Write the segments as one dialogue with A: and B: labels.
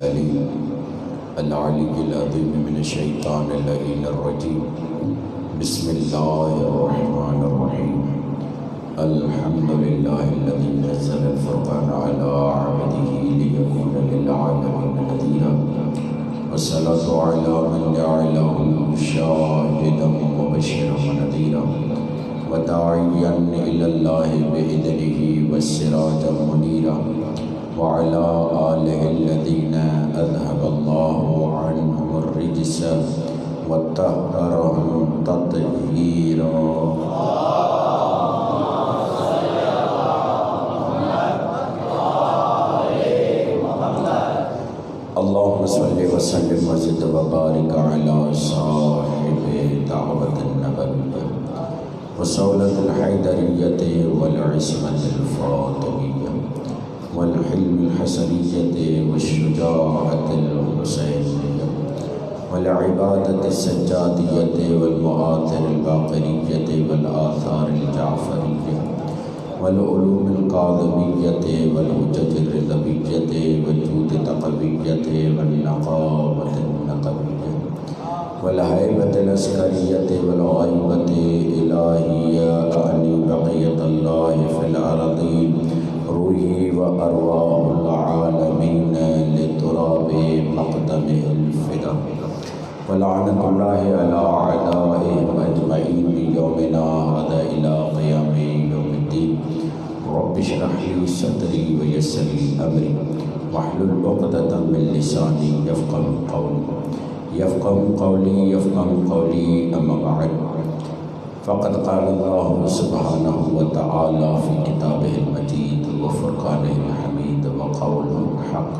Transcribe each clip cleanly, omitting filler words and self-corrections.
A: العلی العظیم من الشیطان اللعین الرجیم بسم اللہ الرحمن الرحیم الحمدللہ الذی نزل الفرقان علی عبده لیکون للعالمین نذیرا والصلاة علی من جعله شاہدا ومبشرا ونذیرا وداعیا الی اللہ بإذنہ وسراجا منیرا وعلى آله الذين أذهب الله عنهم الرجس وطهرهم تطهيرا اللهم صل وسلم وزد وبارك على صاحب دعوة النبوية وصولة الحيدرية والعصمة الفاطمية والحلم الحسنية والشجاعة الحسينية والعبادة السجادية والمآثر الباقرية والآثار الجعفرية والعلوم القاظمية والحجج الرضوية والجود التقوية والنقابة النقوية والهيبة العسكرية والغيبة الإلهية أني بقية الله في الأرضين روحی و ارواح العالمین لتراب مقدم الفدا ولعنت اللہ علی اعدائهم اجمعین یومنا هذا الى قیام یوم الدین رب اشرح لی صدری ویسر لی امری واحلل عقدۃ من لسانی یفقهوا قولی اما بعد فقد قال الله سبحانه وتعالى في كتابه المجيد وفرقانه الحميد وقوله الحق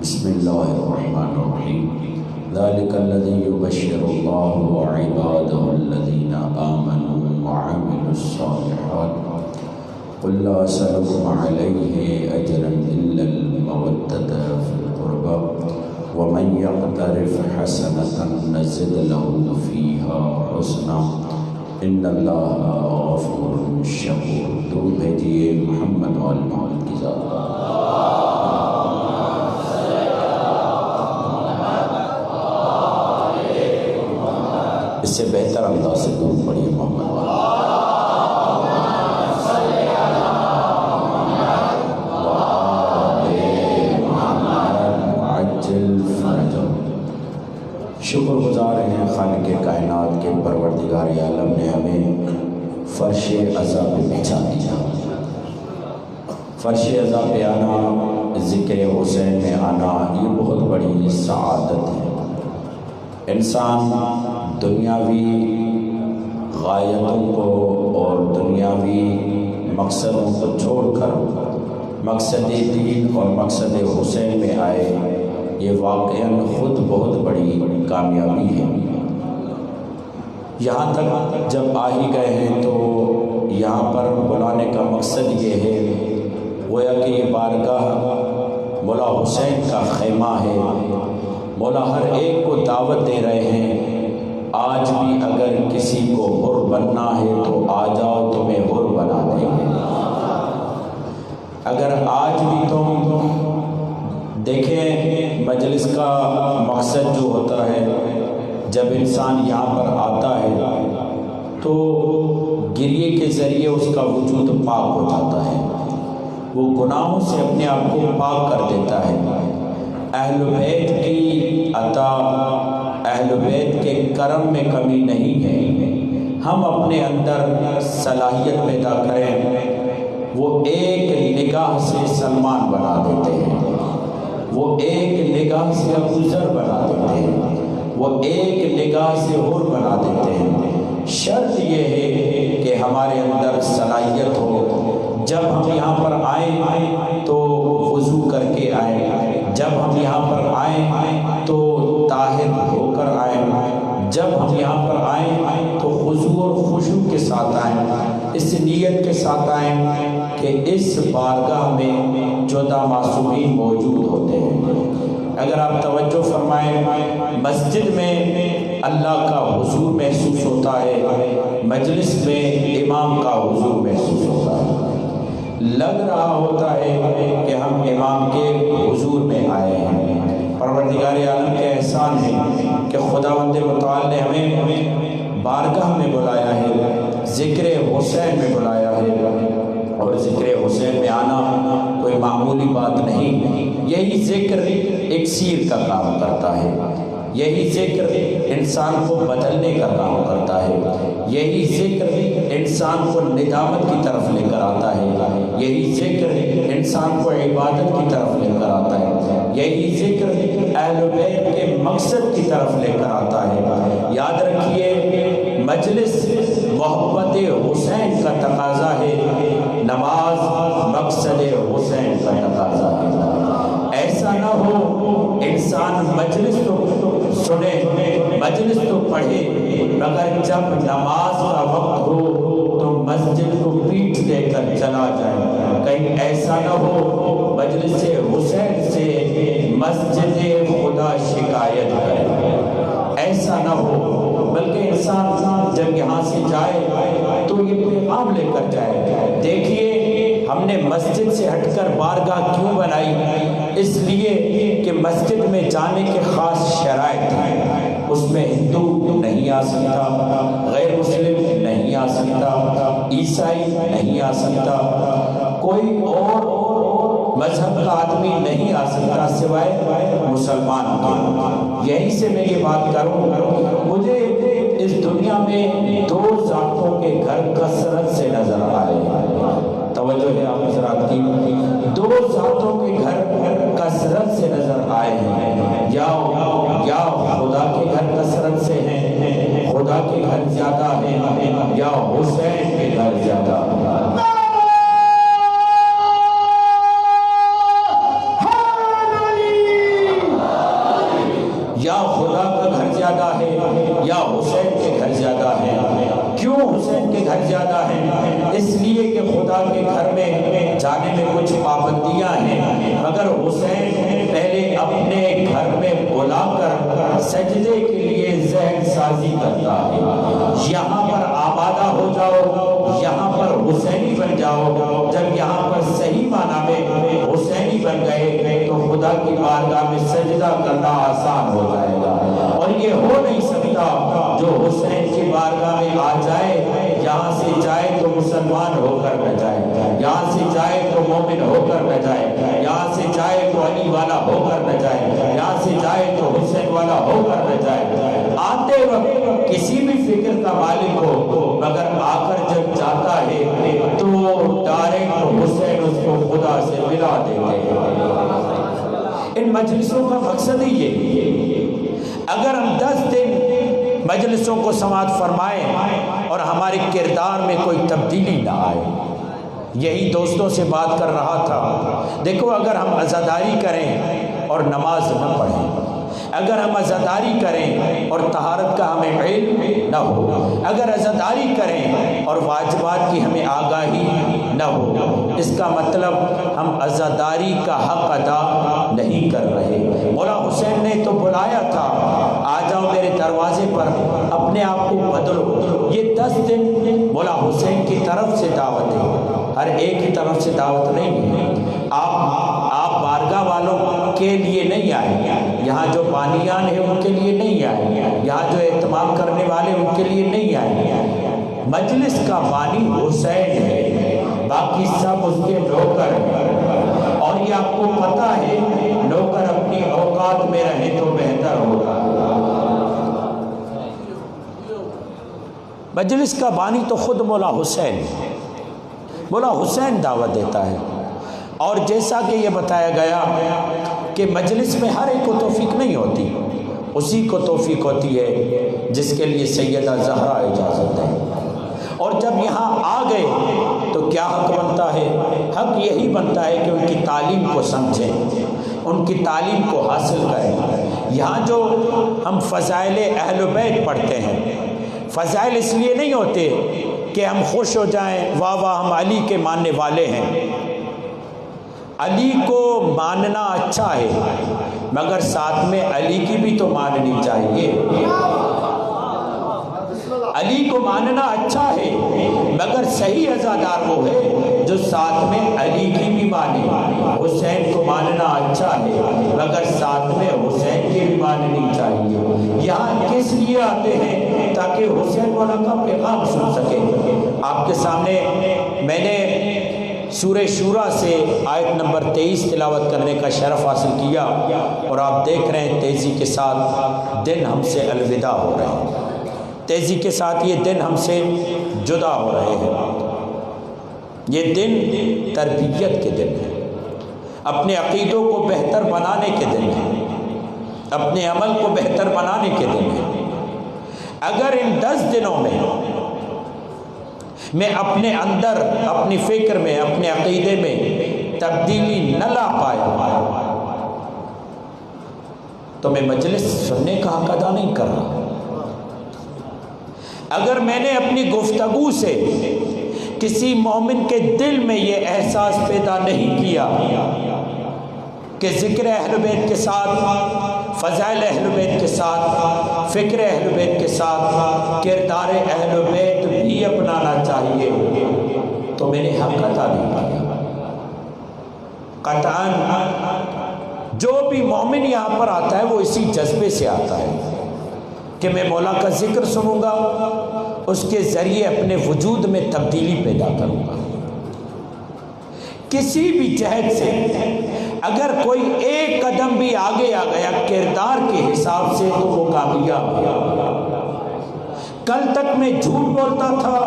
A: بسم الله الرحمن الرحيم ذلك الذي يبشر الله عباده الذين آمنوا وعملوا الصالحات قل لا أسألكم عليه أجرا إلا المودة في القربى ومن يقترف حسنة نزد له فيها حسنا ان اللہ غفور شکور. درود بھیجیے محمد وآل محمد کی ذات. اس سے بہتر انداز سے درود پڑھیے محمد وآل شکر گزار ہیں خالق کائنات کے پروردگار عالم نے ہمیں فرش عزا پہ بچھا دیا. فرش عزا پہ آنا، ذکر حسین میں آنا، یہ بہت بڑی سعادت ہے. انسان دنیاوی غایتوں کو اور دنیاوی مقصدوں کو چھوڑ کر مقصد دین اور مقصد حسین میں آئے، یہ واقعاً خود بہت بڑی کامیابی ہے. یہاں تک جب آ ہی گئے ہیں تو یہاں پر بلانے کا مقصد یہ ہے، گویا کہ یہ بارگاہ مولا حسین کا خیمہ ہے. مولا ہر ایک کو دعوت دے رہے ہیں، آج بھی اگر کسی کو حر بننا ہے تو آ جاؤ، تمہیں حر بنا دیں گے. اگر آج بھی تم دیکھیں مجلس کا مقصد جو ہوتا ہے، جب انسان یہاں پر آتا ہے تو گریے کے ذریعے اس کا وجود پاک ہو جاتا ہے، وہ گناہوں سے اپنے آپ کو پاک کر دیتا ہے. اہل بیت کی عطا، اہل بیت کے کرم میں کمی نہیں ہے. ہم اپنے اندر صلاحیت پیدا کریں، وہ ایک نگاہ سے سلمان بنا دیتے ہیں، وہ ایک نگاہ سے ابو ذر بنا دیتے ہیں، وہ ایک نگاہ سے حر بنا دیتے ہیں. شرط یہ ہے کہ ہمارے اندر صلاحیت ہو. جب ہم یہاں پر آئیں تو وضو کر کے آئیں، جب ہم یہاں پر آئیں تو طاہر ہو کر آئیں، جب ہم یہاں پر آئیں تو خضوع اور خشوع کے ساتھ آئیں، اس نیت کے ساتھ آئیں کہ اس بارگاہ میں 14 معصومین موجود ہوتے ہیں. اگر آپ توجہ فرمائیں، مسجد میں اللہ کا حضور محسوس ہوتا ہے، مجلس میں امام کا حضور محسوس ہوتا ہے. لگ رہا ہوتا ہے کہ ہم امام کے حضور میں آئے ہیں، پر احسان ہے کہ خداوند متعال نے ہمیں بارگاہ میں بلایا ہے، ذکر حسین میں بلایا ہے، اور ذکر حسین میں آنا کوئی معمولی بات نہیں۔ یہی ذکر اکسیر کا کام کرتا ہے، یہی ذکر انسان کو بدلنے کا کام کرتا ہے، یہی ذکر انسان کو ندامت کی طرف لے کر آتا ہے، یہی ذکر انسان کو عبادت کی طرف لے کر آتا ہے، یہی ذکر اہل بیت کے مقصد کی طرف لے کر آتا ہے۔ یاد رکھیے، مجلس محبت حسین کا تقاضا ہے، نماز مقصد حسین کا تقاضا ہے۔ ایسا نہ ہو انسان مجلس تو سنے، مجلس تو پڑھے، مگر جب نماز کا وقت ہو تو مسجد کو پیٹھ دے کر چلا جائے۔ کہیں ایسا نہ ہو مجلس حسین سے مسجد خدا شکایت کرے، ایسا نہ ہو، بلکہ انسان جب یہاں سے جائے تو یہ پیغام لے کر جائے۔ دیکھیے، ہم نے مسجد سے ہٹ کر بارگاہ کیوں بنائی؟ اس لیے کہ مسجد میں جانے کے خاص شرائط ہیں، اس میں ہندو نہیں آ سکتا، غیر مسلم نہیں آ سکتا، عیسائی نہیں آ سکتا، کوئی اور مذہب کا آدمی نہیں آ سکتا سوائے مسلمان کے۔ یہیں سے میں یہ بات کروں، مجھے اس دنیا میں دو ذاتوں کے گھر کثرت سے نظر آئے، توجہ ہے آپ حضرات کی، دو ذاتوں کے گھر کثرت سے نظر آئے ہیں، یا خدا کے گھر کثرت سے ہیں، خدا کے گھر زیادہ ہیں، یا حسین کے گھر زیادہ ہیں۔ یا خدا کا گھر زیادہ ہے یا حسین کے گھر زیادہ ہے۔ کیوں حسین کے گھر زیادہ ہیں؟ اس لیے کہ خدا کے گھر میں جانے میں کچھ پابندیاں ہیں، مگر حسین پہلے اپنے گھر میں بلا کر سجدے کے لیے ذہن سازی کرتا ہے، یہاں پر آبادہ ہو جاؤ، یہاں پر حسینی بن جاؤ۔ جب یہاں پر صحیح معنی میں حسینی بن گئے تو خدا کی بارگاہ میں سجدہ کرنا آسان ہو جائے گا، اور یہ ہو نہیں سکتا جو حسین کی بارگاہ میں آ جائے، یہاں سے جائے تو مسلمان ہو کر نہ جائے، یہاں سے جائے تو مومن ہو کر نہ جائے، یہاں سے جائے تو علی والا ہو کر نہ جائے، یہاں سے جائے تو حسین والا ہو کر نہ جائے۔ آتے وقت کسی بھی فکر کا مالک ہو، مگر آ کر جب جاتا ہے تو ڈائریکٹ حسین اس کو خدا سے ملا دیتے ہیں۔ ان مجلسوں کا مقصد ہی یہ ہے، اگر ہم 10 دن مجلسوں کو سماعت فرمائیں اور ہمارے کردار میں کوئی تبدیلی نہ آئے، یہی دوستوں سے بات کر رہا تھا، دیکھو اگر ہم عزاداری کریں اور نماز نہ پڑھیں، اگر ہم عزاداری کریں اور طہارت کا ہمیں علم نہ ہو، اگر عزاداری کریں اور واجبات کی ہمیں آگاہی نہ ہو، اس کا مطلب ہم عزاداری کا حق ادا نہیں کر رہے۔ مولا حسین نے تو بلایا تھا، آ جاؤ میرے دروازے پر، اپنے آپ کو بدلو۔ یہ 10 دن مولا حسین کی طرف سے دعوت ہے، ہر ایک کی طرف سے دعوت نہیں ہے۔ آپ بارگاہ والوں کے لیے نہیں آئے، یہاں جو بانیان ہیں ان کے لیے نہیں آئے، یہاں جو اہتمام کرنے والے ان کے لیے نہیں آئے۔ مجلس کا بانی حسین ہے، باقی سب اس کے نوکر ہیں، اور یہ آپ کو پتہ ہے نوکر اپنی اوقات میں رہے تو بہتر ہوگا۔ مجلس کا بانی تو خود مولا حسین ہے، مولا حسین دعوت دیتا ہے، اور جیسا کہ یہ بتایا گیا کہ مجلس میں ہر ایک کو توفیق نہیں ہوتی، اسی کو توفیق ہوتی ہے جس کے لیے سیدہ زہرا اجازت ہے۔ اور جب یہاں آ گئے تو کیا حق بنتا ہے؟ حق یہی بنتا ہے کہ ان کی تعلیم کو سمجھیں، ان کی تعلیم کو حاصل کریں۔ یہاں جو ہم فضائل اہل بیت پڑھتے ہیں، فضائل اس لیے نہیں ہوتے کہ ہم خوش ہو جائیں، واہ واہ ہم علی کے ماننے والے ہیں۔ علی کو ماننا اچھا ہے، مگر ساتھ میں علی کی بھی تو ماننی چاہیے۔ علی کو ماننا اچھا ہے، مگر صحیح عزادار وہ ہے جو ساتھ میں علی کی بھی مانے۔ حسین کو ماننا اچھا ہے، مگر ساتھ میں حسین کی بھی ماننی چاہیے۔ یہاں کس لیے آتے ہیں؟ تاکہ حسین مولا کا پیغام سن سکے۔ آپ کے سامنے میں نے سورہ شورا سے آیت نمبر 23 تلاوت کرنے کا شرف حاصل کیا، اور آپ دیکھ رہے ہیں تیزی کے ساتھ دن ہم سے الوداع ہو رہے ہیں، تیزی کے ساتھ یہ دن ہم سے جدا ہو رہے ہیں۔ یہ دن تربیت کے دن ہیں، اپنے عقیدوں کو بہتر بنانے کے دن ہیں، اپنے عمل کو بہتر بنانے کے دن ہیں۔ اگر ان 10 دنوں میں اپنے اندر، اپنی فکر میں، اپنے عقیدے میں تبدیلی نہ لا پایا تو میں مجلس سننے کا حق ادا نہیں کر رہا۔ اگر میں نے اپنی گفتگو سے کسی مومن کے دل میں یہ احساس پیدا نہیں کیا کہ ذکر اہل بیت کے ساتھ، فضائل اہل بیت کے ساتھ، فکر اہل بیت کے ساتھ کردار اہل بیت بھی اپنانا چاہیے، تو میں نے حق ادا نہیں کیا۔ قطعاً جو بھی مومن یہاں پر آتا ہے وہ اسی جذبے سے آتا ہے کہ میں مولا کا ذکر سنوں گا، اس کے ذریعے اپنے وجود میں تبدیلی پیدا کروں گا۔ کسی بھی جہت سے اگر کوئی ایک قدم بھی آگے آ گیا کردار کے حساب سے تو وہ کامیاب ہے۔ کل تک میں جھوٹ بولتا تھا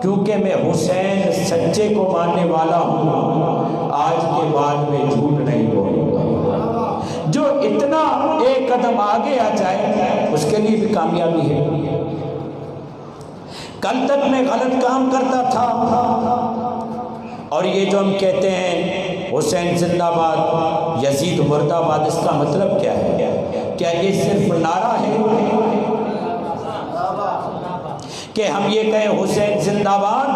A: کیونکہ میں حسین سچے کو ماننے والا ہوں، آج کے بعد میں جھوٹ نہیں بولوں گا۔ جو اتنا ایک قدم آگے آ جائے اس کے لیے بھی کامیابی ہے۔ کل تک میں غلط کام کرتا تھا، اور یہ جو ہم کہتے ہیں حسین زندہ باد، یزید مرد آباد، اس کا مطلب کیا ہے؟ کیا یہ صرف نعرہ ہے کہ ہم یہ کہیں حسین زندہ باد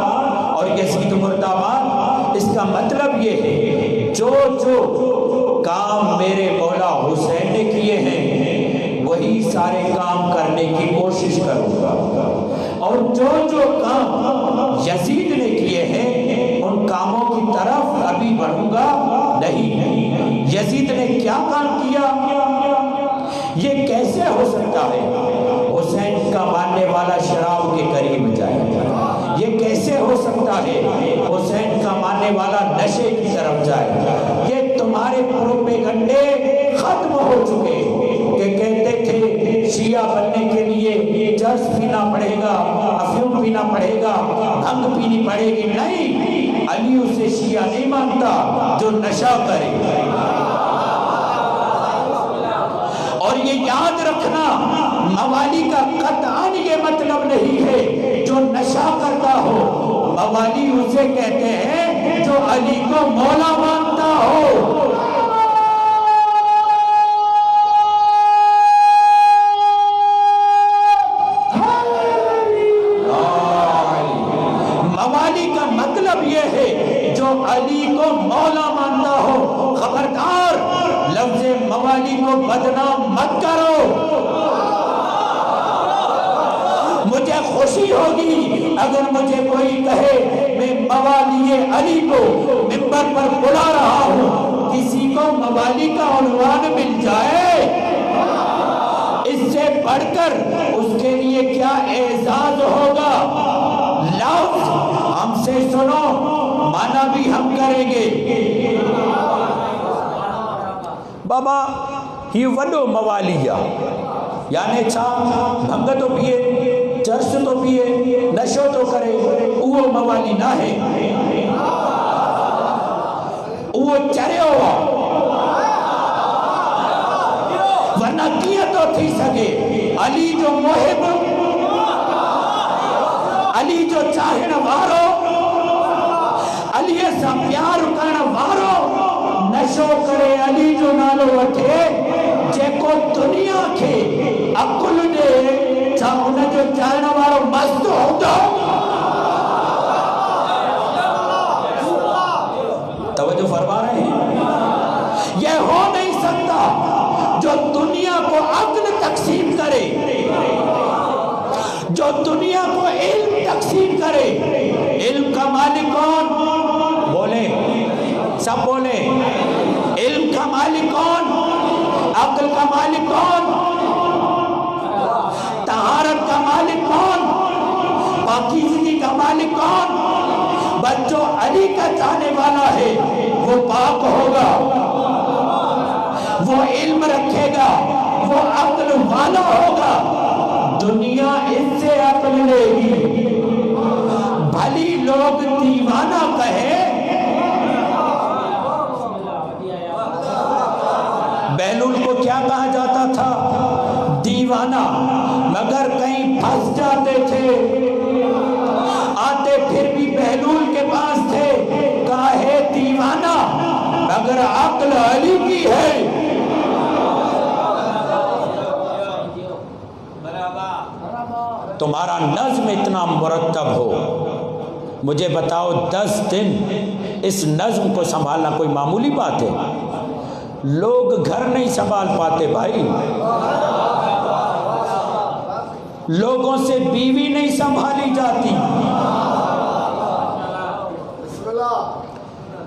A: اور یزید مرد آباد؟ اس کا مطلب یہ ہے جو کام میرے مولا حسین نے کیے ہیں وہی سارے کام کرنے کی کوشش کروں گا، اور جو کام یزید نے کیے ہیں ان کاموں کی طرف ابھی بڑھوں گا نہیں۔ یزید نے کیا کام کیا؟ یہ کیسے ہو سکتا ہے حسین کا ماننے والا شراب کے قریب جائے؟ یہ کیسے ہو سکتا ہے حسین کا ماننے والا نشے کی طرف جائے؟ یہ تمہارے پروپیگنڈے ختم ہو چکے کہ کہتے تھے شیعہ بننے کے لیے چرس پینا پڑے گا، افیون پینا پڑے گا، بھنگ پینی پڑے گی۔ نہیں، علی اسے شیعہ نہیں مانتا جو نشہ کرے۔ اور یہ یاد رکھنا، موالی کا قطعاً یہ مطلب نہیں ہے جو نشہ کرتا ہو، موالی اسے کہتے ہیں جو علی کو مولا مانتا ہو۔ موالی کا مطلب یہ ہے جو علی کو مولا مانتا ہو۔ خبردار، لفظ موالی کو بدنام مت کرو۔ مجھے خوشی ہوگی اگر مجھے کوئی کہے میں موالی علی کو ممبر پر بلا رہا ہوں، کسی کو موالی کا عنوان مل جائے، اس سے بڑھ کر اس کے لیے کیا اعزاز ہوگا۔ لفظ ہم سے سنو، مانا بھی ہم کریں گے۔ بابا ہی ونو موالیہ یعنی چھا بھنگ تو پیے، چرس تو پیے، نشو تو کرے، وہ موالی نہ ہے، وہ چرے ہوا ورنہ کیا تو تھی سکے۔ علی جو محب، علی جو چاہن وارو، علی سا پیار کرن وارو نشو کرے، علی جو نالو وٹھے جے کو دنیا کے عقل دے چھا ان جو چاہن وارو مست ہوتا۔ توجہ فرما رہے ہیں؟ یہ ہو نہیں سکتا جو دنیا کو عقل تقسیم کرے، جو دنیا کو علم تقسیم کرے۔ علم کا مالک کون؟ بولیں، سب بولیں، علم کا مالک کون؟ عقل کا مالک کون؟ طہارت کا مالک کون؟ پاکیزگی کا مالک کون؟ بس جو علی کا چاہنے والا ہے وہ پاک ہوگا، وہ علم رکھے گا، وہ عقل والا ہوگا، دنیا اس سے عقل لے گی۔ بھلی لوگ دیوانہ کہے، بیلول کو کیا کہا جاتا تھا؟ دیوانہ، مگر کہیں پھنس جاتے تھے، آتے پھر بھی بیلول کے پاس تھے، کہا ہے دیوانہ مگر عقل علی کی ہے۔ تمہارا نظم اتنا مرتب ہو، مجھے بتاؤ 10 دن اس نظم کو سنبھالنا کوئی معمولی بات ہے؟ لوگ گھر نہیں سنبھال پاتے بھائی، لوگوں سے بیوی نہیں سنبھالی جاتی۔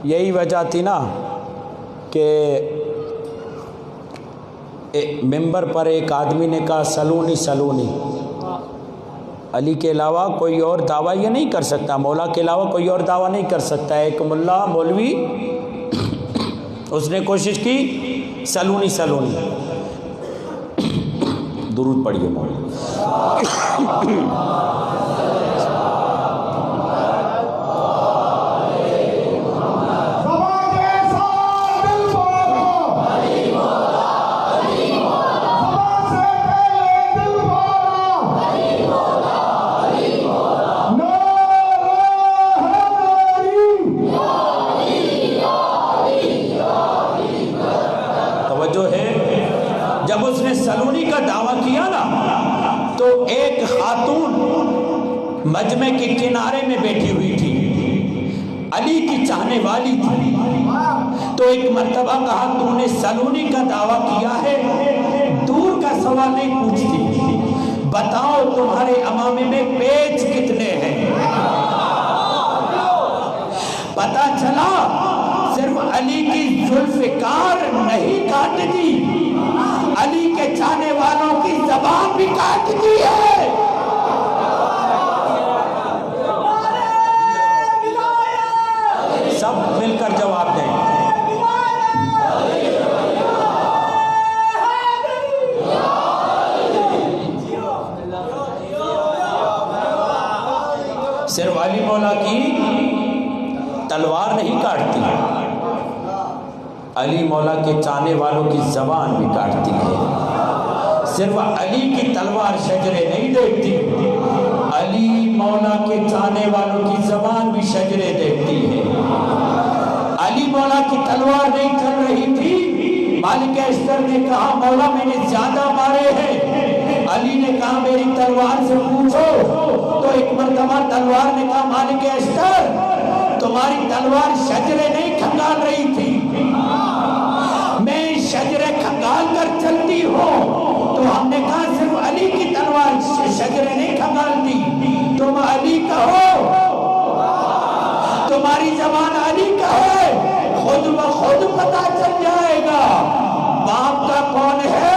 A: یہی وجہ تھی نا کہ ممبر پر ایک آدمی نے کہا سلونی سلونی، علی کے علاوہ کوئی اور دعویٰ یہ نہیں کر سکتا، مولا کے علاوہ کوئی اور دعویٰ نہیں کر سکتا۔ ایک ملا مولوی اس نے کوشش کی سلونی سلونی، درود پڑھیے مولوی۔ جب اس نے سلونی کا دعویٰ کیا نا تو ایک خاتون مجمع کے کنارے میں بیٹھی ہوئی تھی، علی کی چاہنے والی تھی، تو ایک مرتبہ کہا تو نے سلونی کا دعویٰ کیا ہے، دور کا سوال نہیں پوچھتی، بتاؤ تمہارے امامے میں پیچ کتنے ہیں؟ پتا چلا صرف علی کی ذوالفقار نہیں کاٹتی، علی کے چاہنے والوں کی زبان بھی کاٹتی ہے۔ سب مل کر جواب دیں۔ صرف علی مولا کی تلوار نہیں کاٹتی، علی مولا کے چاہنے والوں کی زبان بھی کاٹتی ہے۔ صرف علی کی تلوار شجرے نہیں دیکھتی، علی مولا کے چاہنے والوں کی زبان بھی شجرے دیکھتی ہے۔ علی مولا کی تلوار نہیں چل رہی تھی، مالک اشتر نے کہا مولا میں نے زیادہ مارے ہیں، علی نے کہا میری تلوار سے پوچھو، تو ایک مرتبہ تلوار نے کہا مالک اشتر تمہاری تلوار شجرے نہیں کھنگال رہی تھی، میں شجرے کھنگال کر چلتی ہوں، تو ہم نے کہا صرف علی کی تلوار شجرے نہیں کھنگالتی، تم علی کا ہو، تمہاری زبان علی کا ہے، خود بخود پتا چل جائے گا باپ کا کون ہے۔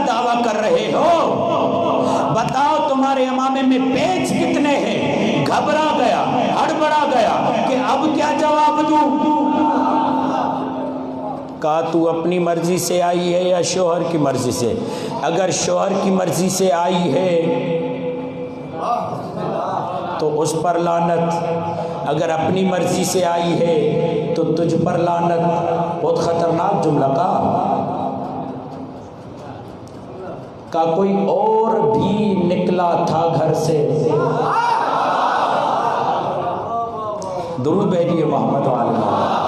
A: دعویٰ کر رہے ہو، بتاؤ تمہارے امامے میں پیچ کتنے ہیں؟ گھبرا گیا، ہڑبڑا گیا کہ اب کیا جواب دوں؟ کہا تو اپنی مرضی سے آئی ہے یا شوہر کی مرضی سے؟ اگر شوہر کی مرضی سے آئی ہے تو اس پر لعنت، اگر اپنی مرضی سے آئی ہے تو تجھ پر لعنت۔ بہت خطرناک جملہ کا کوئی اور بھی نکلا تھا گھر سے، درود بھیجیے محمد وعلی محمد۔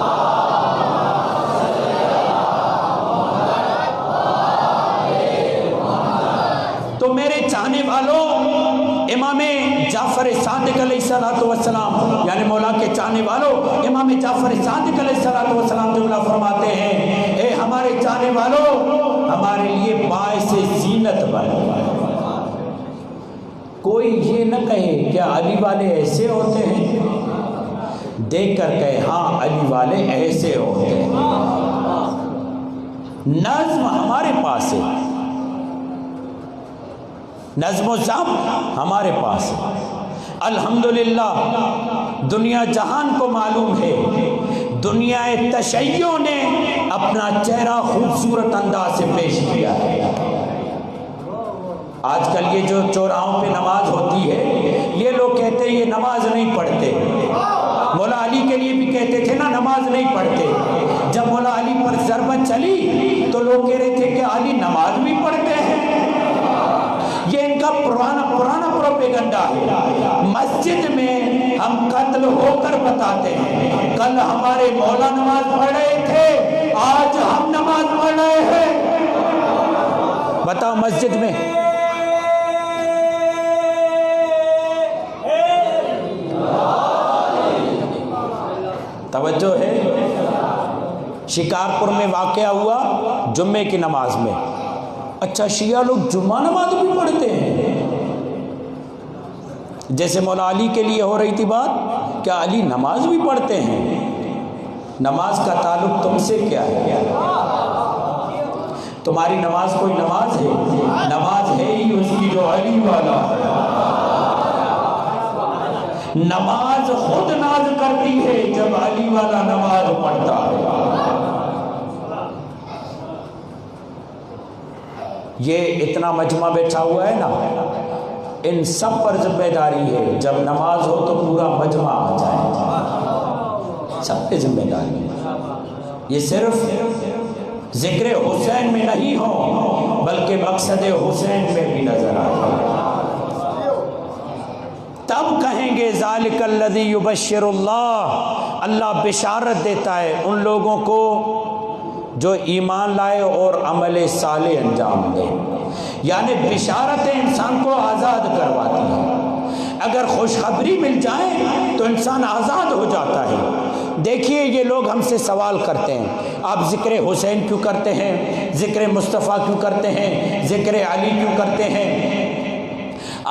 A: تو میرے چاہنے والوں، امام جعفر صادق علیہ السلام یعنی مولا کے چاہنے والوں، امام جعفر صادق علیہ السلام جملہ فرماتے ہیں، اے ہمارے چاہنے والوں، ہمارے لیے باعث زینت کیا علی والے ایسے ہوتے ہیں؟ دیکھ کر کہے ہاں علی والے ایسے ہوتے ہیں۔ نظم ہمارے پاس ہے، نظم و ضبط ہمارے پاس ہے، الحمدللہ۔ دنیا جہان کو معلوم ہے، دنیا تشیع نے اپنا چہرہ خوبصورت انداز سے پیش کیا ہے۔ آج کل یہ جو چوراہوں پہ نماز ہوتی ہے، یہ لوگ کہتے ہیں یہ نماز نہیں پڑھتے۔ مولا علی کے لیے بھی کہتے تھے نا نماز نہیں پڑھتے۔ جب مولا علی پر ضربت چلی تو لوگ کہہ رہے تھے کہ علی نماز بھی پڑھتے ہیں۔ یہ ان کا پرانا پروپیگنڈا ہے۔ مسجد میں ہم قتل ہو کر بتاتے ہیں کل ہمارے مولا نماز پڑھ رہے تھے، آج ہم نماز پڑھ رہے ہیں۔ بتاؤ مسجد میں توجہ ہے؟ شکارپور میں واقعہ ہوا جمعے کی نماز میں۔ اچھا شیعہ لوگ جمعہ نماز بھی پڑھتے ہیں؟ جیسے مولا علی کے لیے ہو رہی تھی بات، کیا علی نماز بھی پڑھتے ہیں؟ نماز کا تعلق تم سے کیا ہے؟ تمہاری نماز کوئی نماز ہے؟ نماز ہے ہی اس کی جو علی والا ہے۔ نماز خود ناز کرتی ہے جب علی والا نماز پڑھتا ہے۔ یہ اتنا مجمع بیٹھا ہوا ہے نا، ان سب پر ذمہ داری ہے جب نماز ہو تو پورا مجمع آ جائے، سب پہ ذمہ داری ہے۔ یہ صرف ذکر حسین میں نہیں ہو بلکہ مقصد حسین میں بھی نظر آئے، تب کہیں گے ذالک الذی یبشر اللہ۔ اللہ بشارت دیتا ہے ان لوگوں کو جو ایمان لائے اور عمل صالح انجام دے، یعنی بشارتیں انسان کو آزاد کرواتی ہیں۔ اگر خوشخبری مل جائے تو انسان آزاد ہو جاتا ہے۔ دیکھیے یہ لوگ ہم سے سوال کرتے ہیں آپ ذکر حسین کیوں کرتے ہیں، ذکر مصطفیٰ کیوں کرتے ہیں، ذکر علی کیوں کرتے ہیں؟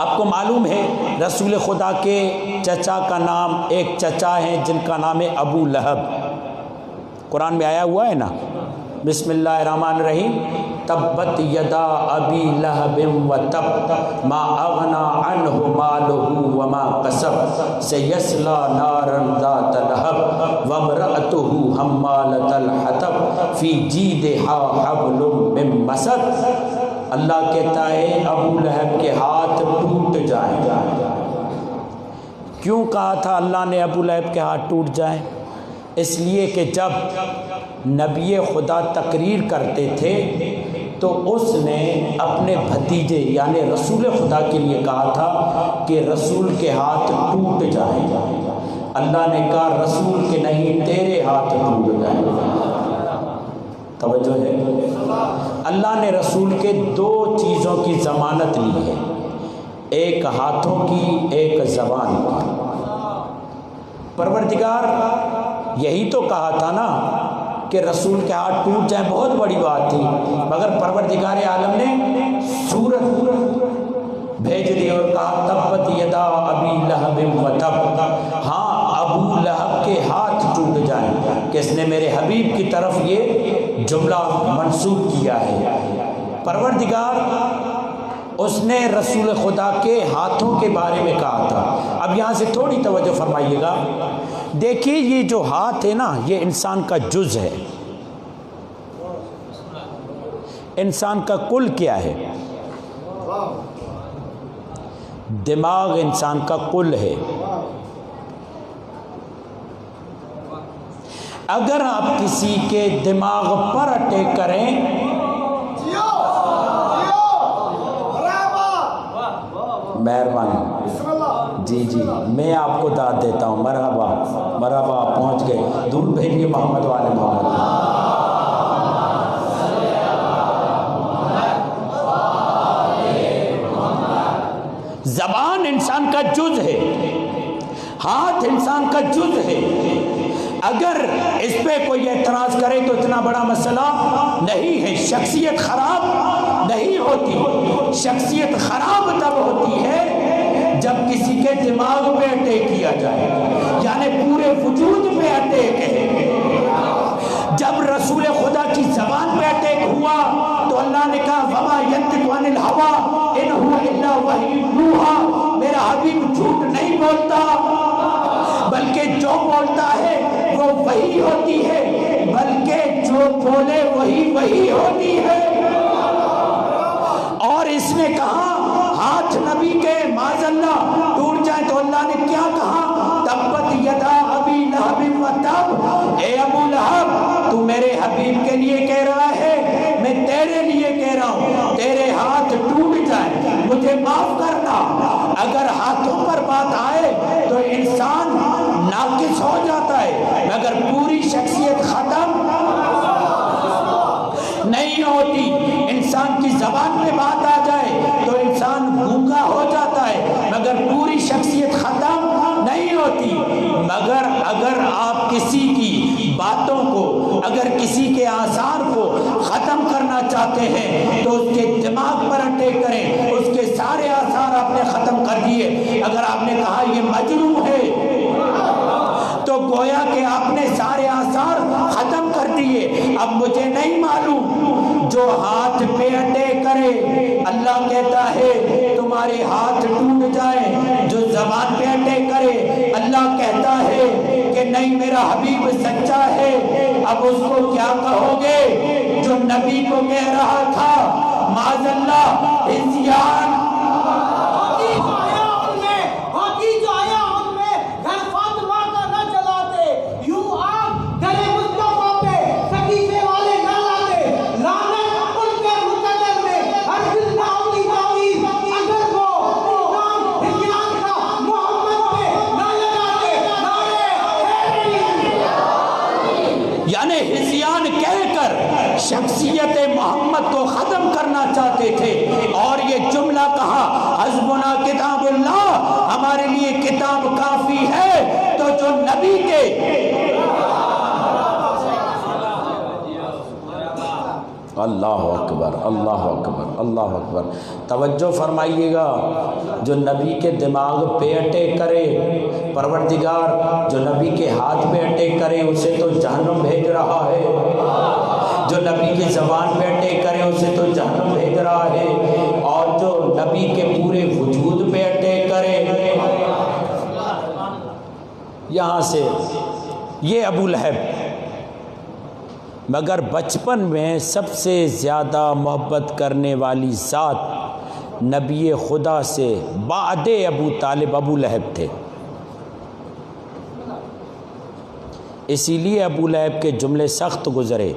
A: آپ کو معلوم ہے رسول خدا کے چچا کا نام، ایک چچا ہیں جن کا نام ہے ابو لہب، قرآن میں آیا ہوا ہے نا، بسم اللہ الرحمن الرحیم، تبت یدا ابی لہب وتب ما اغنی عنہ مالہ وما کسب سیصلی نارا ذات لہب وامرأتہ حمالۃ الحطب فی جیدہا حبل من مسد۔ اللہ کہتا ہے ابو لہب کے ہاتھ ٹوٹ جائیں۔ کیوں کہا تھا اللہ نے ابو لہب کے ہاتھ ٹوٹ جائیں؟ اس لیے کہ جب نبی خدا تقریر کرتے تھے تو اس نے اپنے بھتیجے یعنی رسول خدا کے لیے کہا تھا کہ رسول کے ہاتھ ٹوٹ جائیں۔ اللہ نے کہا رسول کے نہیں تیرے ہاتھ ٹوٹ جائیں۔ توجہ ہے؟ اللہ نے رسول کے دو چیزوں کی ضمانت لی ہے، ایک ہاتھوں کی، ایک زبان کی۔ پروردگار یہی تو کہا تھا نا کہ رسول کے ہاتھ ٹوٹ جائیں، بہت بڑی بات تھی، مگر پروردگار عالم نے سورت بھیج دی اور کہا تبت یدا ابی لہب وتب، ہاں ابو لہب کے ہاتھ ٹوٹ جائیں، کہ اس نے میرے حبیب کی طرف یہ جملہ منسوب کیا ہے۔ پروردگار اس نے رسول خدا کے ہاتھوں کے بارے میں کہا تھا۔ اب یہاں سے تھوڑی توجہ فرمائیے گا، دیکھیے یہ جو ہاتھ ہے نا یہ انسان کا جز ہے، انسان کا کل کیا ہے؟ دماغ انسان کا کل ہے۔ اگر آپ کسی کے دماغ پر اٹیک کریں مہربانی، جی میں آپ کو داد دیتا ہوں، مرحبا مرحبا، آپ پہنچ گئے، دور بھیجیے محمد والے محمد۔ زبان انسان کا جز ہے، ہاتھ انسان کا جز ہے، اگر اس پہ کوئی اعتراض کرے تو اتنا بڑا مسئلہ نہیں ہے۔ شخصیت خراب نہیں ہوتی، شخصیت خراب تب ہوتی ہے جب کسی کے دماغ پہ اٹیک کیا جائے، یعنی پورے وجود پہ اٹیک ہے۔ جب رسول خدا کی زبان پہ اٹیک ہوا تو اللہ نے کہا وما ینطق عن الہوی ان هو الا وحی یوحی، میرا حبیب جھوٹ نہیں بولتا بلکہ جو بولتا ہے وہ وحی ہوتی ہے، بلکہ جو بولے وہی ہوتی ہے۔ اور اس نے کہا ہاتھ نبی کے معاذ اللہ ٹوٹ جائے تو اللہ نے کیا کہا؟ تبت یدا ابی لہب و تب، اے ابو لہب تو میرے حبیب کے لیے کہہ رہا ہے، میں تیرے لیے کہہ رہا ہوں تیرے ہاتھ ٹوٹ جائے، مجھے معاف کرنا۔ اگر ہاتھوں پر بات آئے تو انسان ناقص ہو جاتا ہے، مگر پوری شخصیت ختم نہیں ہوتی۔ انسان کی زبان پہ بات آ جائے تو انسان گونگا ہو جاتا ہے، مگر پوری شخصیت ختم نہیں ہوتی۔ مگر اگر آپ کسی کی باتوں کو، اگر کسی کے آثار کو ختم کرنا چاہتے ہیں تو اس کے دماغ پر اٹیک کریں، اس کے سارے آثار آپ نے ختم کر دیے۔ اگر آپ نے کہا یہ مجنون ہے تو گویا کہ آپ نے سارے آثار ختم کر دیے۔ اب مجھے نہیں معلوم، جو ہاتھ پہ اٹیک کرے اللہ کہتا ہے تمہارے ہاتھ ٹوٹ جائیں، جو زبان پہ اٹیک کرے اللہ کہتا ہے کہ نہیں میرا حبیب سچا ہے۔ اب اس کو کیا کہو گے جو نبی کو کہہ رہا تھا معاذ اللہ عصیان؟ یعنی ہذیان کہہ کر شخصیت محمد کو ختم کرنا چاہتے تھے، اور یہ جملہ کہا حسبنا کتاب اللہ، ہمارے لیے کتاب کافی ہے۔ تو جو نبی کے اللہ اکبر اللہ اکبر اللہ اکبر، توجہ فرمائیے گا، جو نبی کے دماغ پہ اٹیک کرے پروردگار، جو نبی کے ہاتھ پہ اٹیک کرے اسے تو جہنم بھیج رہا ہے، جو نبی کی زبان پہ اٹیک کرے اسے تو جہنم بھیج رہا ہے، اور جو نبی کے پورے وجود پہ اٹیک کرے۔ یہاں سے یہ ابو لہب، مگر بچپن میں سب سے زیادہ محبت کرنے والی ذات نبی خدا سے بعد ابو طالب ابو لہب تھے۔ اسی لیے ابو لہب کے جملے سخت گزرے،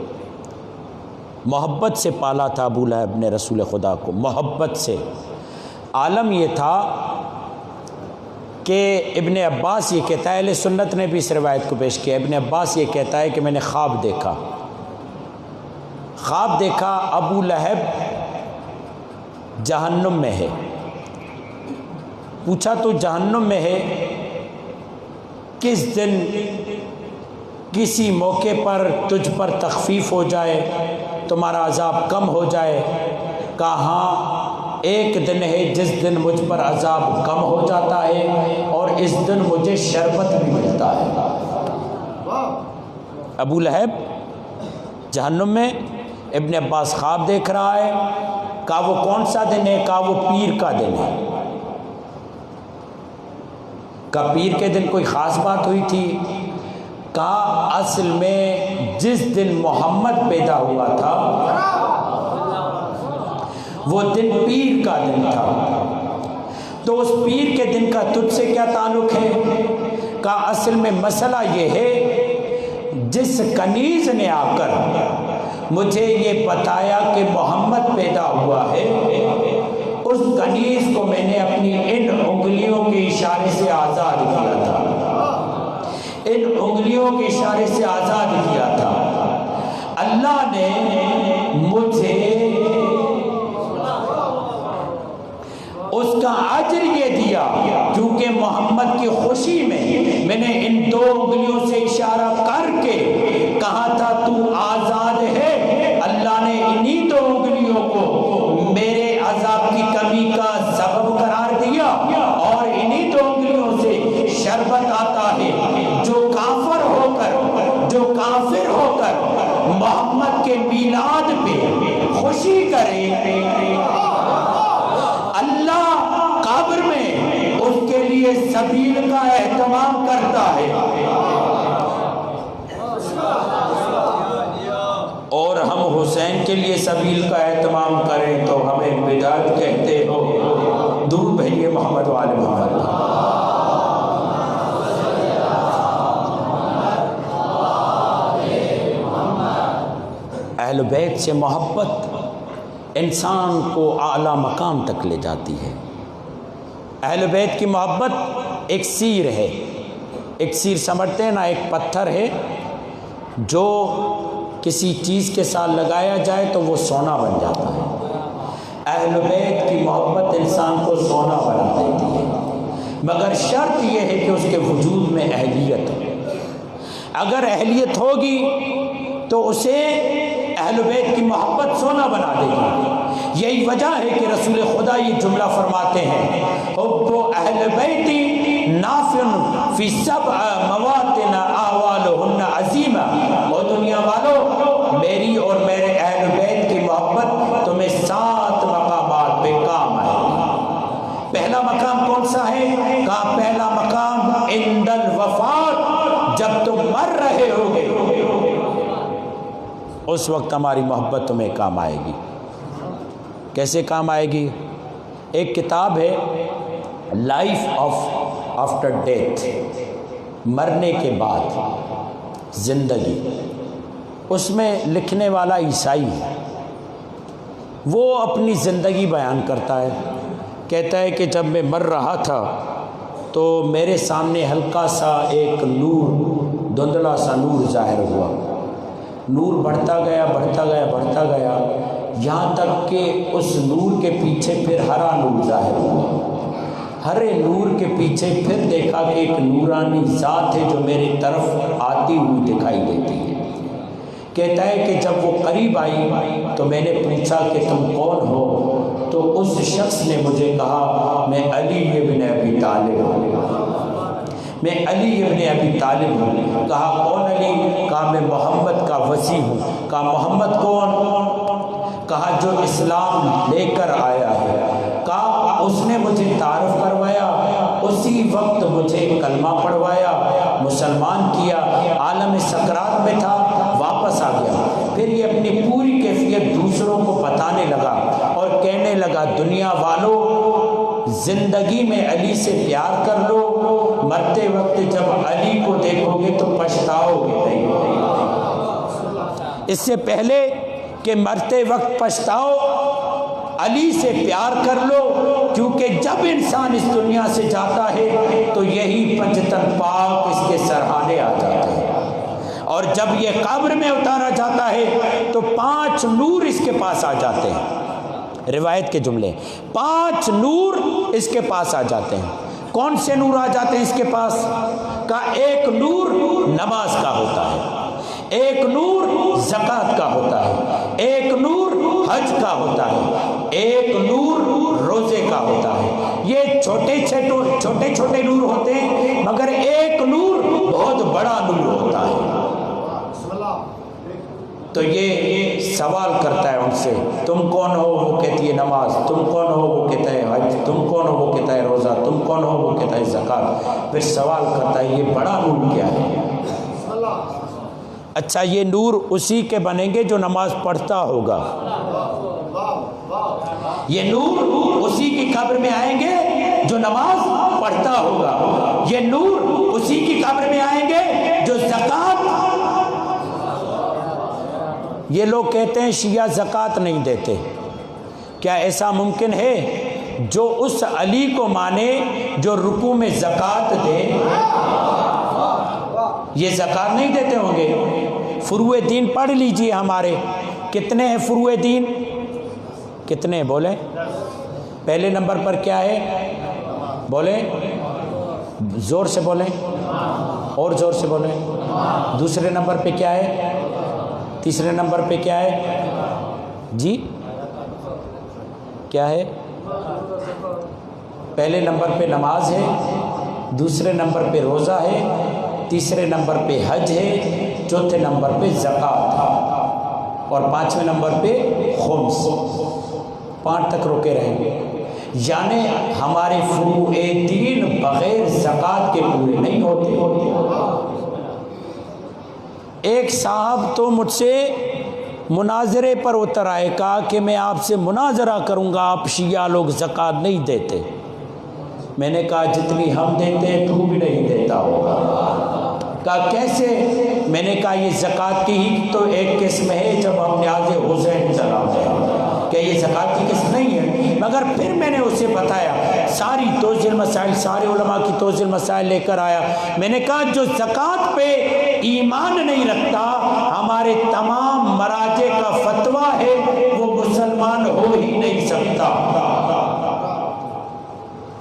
A: محبت سے پالا تھا ابو لہب نے رسول خدا کو، محبت سے۔ عالم یہ تھا کہ ابن عباس یہ کہتا ہے، اہل سنت نے بھی اس روایت کو پیش کیا، ابن عباس یہ کہتا ہے کہ میں نے خواب دیکھا ابو لہب جہنم میں ہے۔ پوچھا تو جہنم میں ہے کس دن کسی موقع پر تجھ پر تخفیف ہو جائے، تمہارا عذاب کم ہو جائے؟ کہاں ایک دن ہے جس دن مجھ پر عذاب کم ہو جاتا ہے اور اس دن مجھے شربت بھی ملتا ہے۔ ابو لہب جہنم میں، ابن عباس خواب دیکھ رہا ہے۔ کہا وہ کون سا دن ہے؟ کہا وہ پیر کا دن ہے۔ کہا پیر کے دن کوئی خاص بات ہوئی تھی؟ کہا اصل میں جس دن محمد پیدا ہوا تھا وہ دن پیر کا دن تھا، تو اس پیر کے دن کا تجھ سے کیا تعلق ہے؟ کہا اصل میں مسئلہ یہ ہے، جس کنیز نے آ کر مجھے یہ بتایا کہ محمد پیدا ہوا ہے، اس کنیز کو میں نے اپنی ان انگلیوں کے اشارے سے آزاد کیا تھا، ان انگلیوں کے اشارے سے آزاد کیا تھا۔ اللہ نے مجھے اس کا اجر یہ دیا کیونکہ محمد کی خوشی میں نے ان دو انگلیوں سے اشارہ کر کے کہا تھا تو آزاد ہے۔ اللہ نے انہی دو انگلیوں کو میرے عذاب کی کمی کا سبب قرار دیا اور انہی خوشی کرے، اللہ قبر میں اس کے لیے سبیل کا اہتمام کرتا ہے۔ اور ہم حسین کے لیے سبیل کا اہتمام کریں تو ہمیں بدعت کہتے ہو۔ درود بھیجیے محمد و آل محمد۔ اہل بیت سے محبت انسان کو اعلیٰ مقام تک لے جاتی ہے۔ اہل بیت کی محبت ایک سیر ہے، ایک سیر سمجھتے ہیں نا، ایک پتھر ہے جو کسی چیز کے ساتھ لگایا جائے تو وہ سونا بن جاتا ہے۔ اہل بیت کی محبت انسان کو سونا بنا دیتی ہے، مگر شرط یہ ہے کہ اس کے وجود میں اہلیت ہو۔ اگر اہلیت ہوگی تو اسے اہل بیت کی محبت سونا بنا دے گی۔ یہی وجہ ہے کہ رسول خدا یہ جملہ فرماتے ہیں، حب اہل بیتی نافع فی سبع مواطن احوالہن عظیمہ۔ او دنیا والو، میری اور میرے اہل بیت کی محبت تمہیں 7 مقامات پہ کام آئے گی۔ پہلا مقام کون سا ہے؟ کہا پہلا مقام عند الوفات، جب تم مر رہے ہوگے اس وقت ہماری محبت تمہیں کام آئے گی۔ کیسے کام آئے گی؟ ایک کتاب ہے لائف آف آفٹر ڈیتھ، مرنے کے بعد زندگی، اس میں لکھنے عیسائی عیسائی ہے۔ وہ اپنی زندگی بیان کرتا ہے، کہتا ہے کہ جب میں مر رہا تھا تو میرے سامنے ہلکا سا ایک نور، دھندلا سا نور ظاہر ہوا۔ نور بڑھتا گیا بڑھتا گیا بڑھتا گیا، یہاں تک کہ اس نور کے پیچھے پھر ہرا نور ظاہر ہوا۔ ہرے نور کے پیچھے پھر دیکھا کہ ایک نورانی ذات ہے جو میری طرف آتی ہوئی دکھائی دیتی ہے۔ کہتا ہے کہ جب وہ قریب آئی تو میں نے پوچھا کہ تم کون ہو؟ تو اس شخص نے مجھے کہا میں علی ابن ابی طالب ہوں، میں علی ابن ابی طالب ہوں۔ کہا کون علی؟ کہا میں محمد کا وصی ہوں۔ کہا محمد کون؟ کہا جو اسلام لے کر آیا ہے۔ کہا اس نے مجھے تعارف کروایا، اسی وقت مجھے کلمہ پڑھوایا، مسلمان کیا، عالم سکرات میں تھا، واپس آ گیا۔ پھر یہ اپنی پوری کیفیت دوسروں کو بتانے لگا اور کہنے لگا دنیا والو، زندگی میں علی سے پیار کر لو، مرتے وقت جب علی کو دیکھو گے تو پچھتاؤ گے۔ اس سے پہلے کہ مرتے وقت پچھتاؤ، علی سے پیار کر لو، کیونکہ جب انسان اس دنیا سے جاتا ہے تو یہی پنجتن پاک اس کے سرہانے آ جاتے ہیں، اور جب یہ قبر میں اتارا جاتا ہے تو 5 نور اس کے پاس آ جاتے ہیں۔ روایت کے جملے، 5 نور اس کے پاس آ جاتے ہیں۔ کون سے نور آ جاتے ہیں اس کے پاس؟ کا ایک نور نماز کا ہوتا ہے، ایک نور زکوٰۃ کا ہوتا ہے، ایک نور حج کا ہوتا ہے، ایک نور روزے کا ہوتا ہے۔ یہ چھوٹے چھوٹے نور ہوتے ہیں، مگر ایک نور بہت بڑا نور ہوتا ہے۔ تو یہ سوال کرتا ہے ان سے، تم کون ہو؟ وہ کہتی ہے نماز۔ تم کون ہو؟ وہ کہتا ہے حج۔ تم کون ہو؟ وہ کہتا ہے روزہ۔ تم کون ہو؟ وہ کہتا ہے زکوٰۃ۔ پھر سوال کرتا ہے یہ بڑا نور کیا ہے؟ اچھا یہ نور اسی کے بنیں گے جو نماز پڑھتا ہوگا، یہ نور اسی کی قبر میں آئیں گے جو نماز پڑھتا ہوگا، یہ نور اسی کی قبر میں آئیں گے جو زکوٰۃ۔ یہ لوگ کہتے ہیں شیعہ زکوٰۃ نہیں دیتے، کیا ایسا ممکن ہے جو اس علی کو مانے جو رکوع میں زکوٰۃ دے؟ یہ زکوٰۃ نہیں دیتے ہوں گے؟ فروع دین پڑھ لیجئے ہمارے، کتنے ہیں فروع دین؟ کتنے بولیں؟ پہلے نمبر پر کیا ہے؟ بولیں، زور سے بولیں، اور زور سے بولیں۔ دوسرے نمبر پہ کیا ہے؟ تیسرے نمبر پہ کیا ہے؟ جی کیا ہے؟ پہلے نمبر پہ نماز ہے، دوسرے نمبر پہ روزہ ہے، تیسرے نمبر پہ حج ہے، چوتھے نمبر پہ زکوٰۃ ہے۔ اور 5ویں نمبر پہ خمس، 5 تک روکے رہیں گے. یعنی ہمارے فروع دین بغیر زکوٰۃ کے پورے نہیں ہوتے. ایک صاحب تو مجھ سے مناظرے پر اتر آئے، کہا کہ میں آپ سے مناظرہ کروں گا، آپ شیعہ لوگ زکوٰۃ نہیں دیتے. میں نے کہا جتنی ہم دیتے ہیں تو بھی نہیں دیتا ہوگا. کہا کیسے؟ میں نے کہا یہ زکوٰۃ کی ہی تو ایک قسم ہے جب ہم نیاز حسین چلاتے ہیں، کہ یہ زکوٰۃ کی قسم نہیں ہے. مگر پھر میں نے اسے بتایا، ساری توضیح المسائل، سارے علماء کی توضیح المسائل لے کر آیا. میں نے کہا جو زکوٰۃ پہ ایمان نہیں رکھتا، ہمارے تمام مراجع کا فتویٰ ہے وہ مسلمان ہو ہی نہیں سکتا.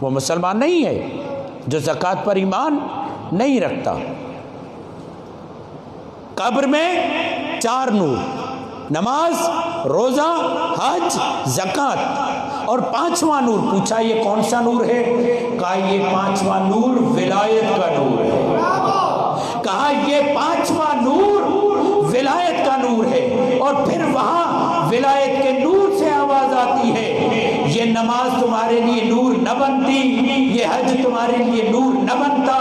A: وہ مسلمان نہیں ہے جو زکوٰۃ پر ایمان نہیں رکھتا. قبر میں 4 نور، نماز، روزہ، حج، زکوٰۃ، اور 5واں نور. پوچھا یہ کون سا نور ہے؟ کہا یہ 5واں نور ولایت کا نور ہے. کہا یہ 5واں نور ولایت کا نور ہے. اور پھر وہاں ولایت کے نور سے آواز آتی ہے، یہ نماز تمہارے لیے نور نہ بنتی، یہ حج تمہارے لیے نور نہ بنتا،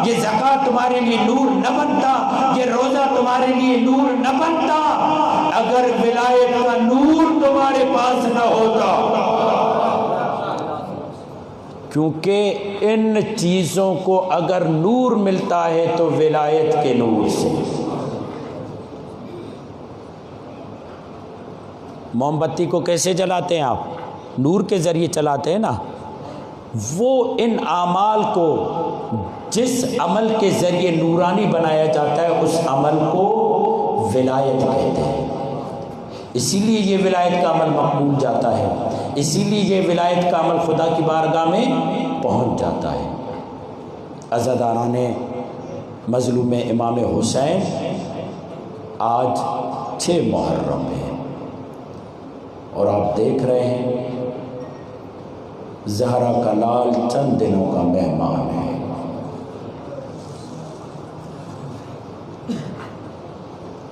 A: یہ زکوٰۃ تمہارے لیے نور نہ بنتا، یہ روزہ تمہارے لیے نور نہ بنتا اگر ولایت کا نور تمہارے پاس نہ ہوتا. کیونکہ ان چیزوں کو اگر نور ملتا ہے تو ولایت کے نور سے. موم بتی کو کیسے جلاتے ہیں آپ؟ نور کے ذریعے چلاتے ہیں نا. وہ ان اعمال کو جس عمل کے ذریعے نورانی بنایا جاتا ہے اس عمل کو ولایت کہتے ہیں. اسی لیے یہ ولایت کا عمل مقبول جاتا ہے، اسی لیے یہ ولایت کا عمل خدا کی بارگاہ میں پہنچ جاتا ہے. عزاداران مظلوم امام حسین آج 6 محرم ہے، اور آپ دیکھ رہے ہیں زہرا کا لال چند دنوں کا مہمان ہے.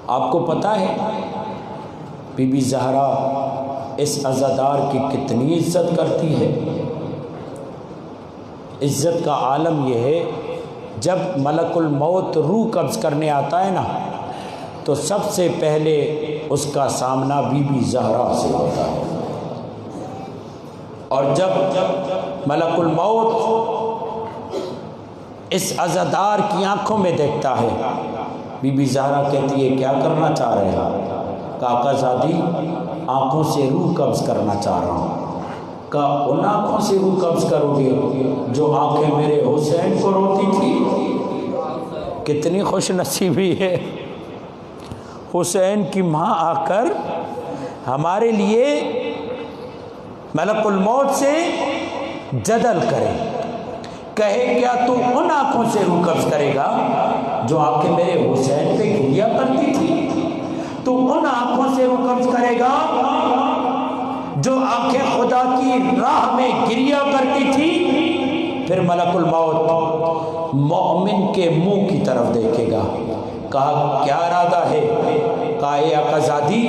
A: آپ کو پتہ ہے بی بی زہرا اس عزادار کی کتنی عزت کرتی ہے؟ عزت کا عالم یہ ہے، جب ملک الموت روح قبض کرنے آتا ہے نا تو سب سے پہلے اس کا سامنا بی بی زہرا سے ہوتا ہے. اور جب ملک الموت اس عزادار کی آنکھوں میں دیکھتا ہے، بی بی زہرا کہتی ہے کیا کرنا چاہ رہے ہیں؟ آقا زادی آنکھوں سے روح قبض کرنا چاہ رہا ہوں. کہا ان آنکھوں سے روح قبض کرو گے جو آنکھیں میرے حسین کو روتی تھی؟ کتنی خوش نصیبی ہے حسین کی ماں آ کر ہمارے لیے ملک الموت سے جدل کرے، کہے کیا تو ان آنکھوں سے روح قبض کرے گا جو آنکھیں میرے حسین پہ گریا کرتی تھی؟ تو ان آنکھوں سے روح قبض کرے گا جو آنکھیں خدا کی راہ میں گریا کرتی تھی؟ پھر ملک الموت مومن کے منہ کی طرف دیکھے گا. کہا کیا ارادہ ہے؟ کہا اے آقا زادی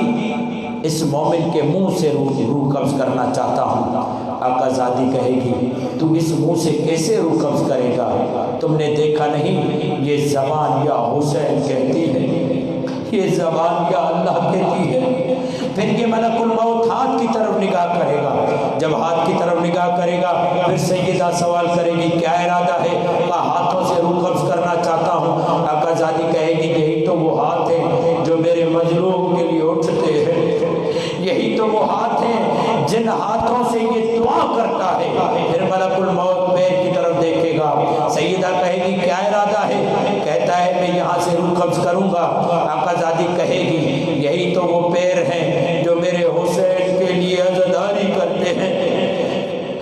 A: اس مومن کے منہ سے روح قبض کرنا چاہتا ہوں. آقا زادی کہے گی تو اس منہ سے کیسے روح قبض کرے گا؟ تم نے دیکھا نہیں یہ زبان یا حسین کہتی ہے، یہ زبان یا اللہ کہتی ہے. پھر یہ ملک الموت ہاتھ کی طرف نگاہ کرے گا. جب ہاتھ کی طرف نگاہ کرے گا پھر سیدہ سوال کرے گی کیا ارادہ ہے؟ کہا ہاتھوں سے روح قبض کرنا چاہتا ہوں. آقا زادی کہے گی یہی تو وہ ہاتھ ہیں جو میرے مظلوم کے لیے اٹھتے ہیں، یہی تو وہ ہاتھ ہیں جن ہاتھوں سے یہ دعا کرتا ہے. پھر ملک الموت پیر کی طرف دیکھے گا. سیدہ کہے گی کیا ارادہ ہے؟ کہتا ہے میں یہاں سے روح قبض کروں گا. آقا زادی کہے گی یہی تو وہ پیر ہیں جو میرے حسین کے لیے عزاداری کرتے ہیں.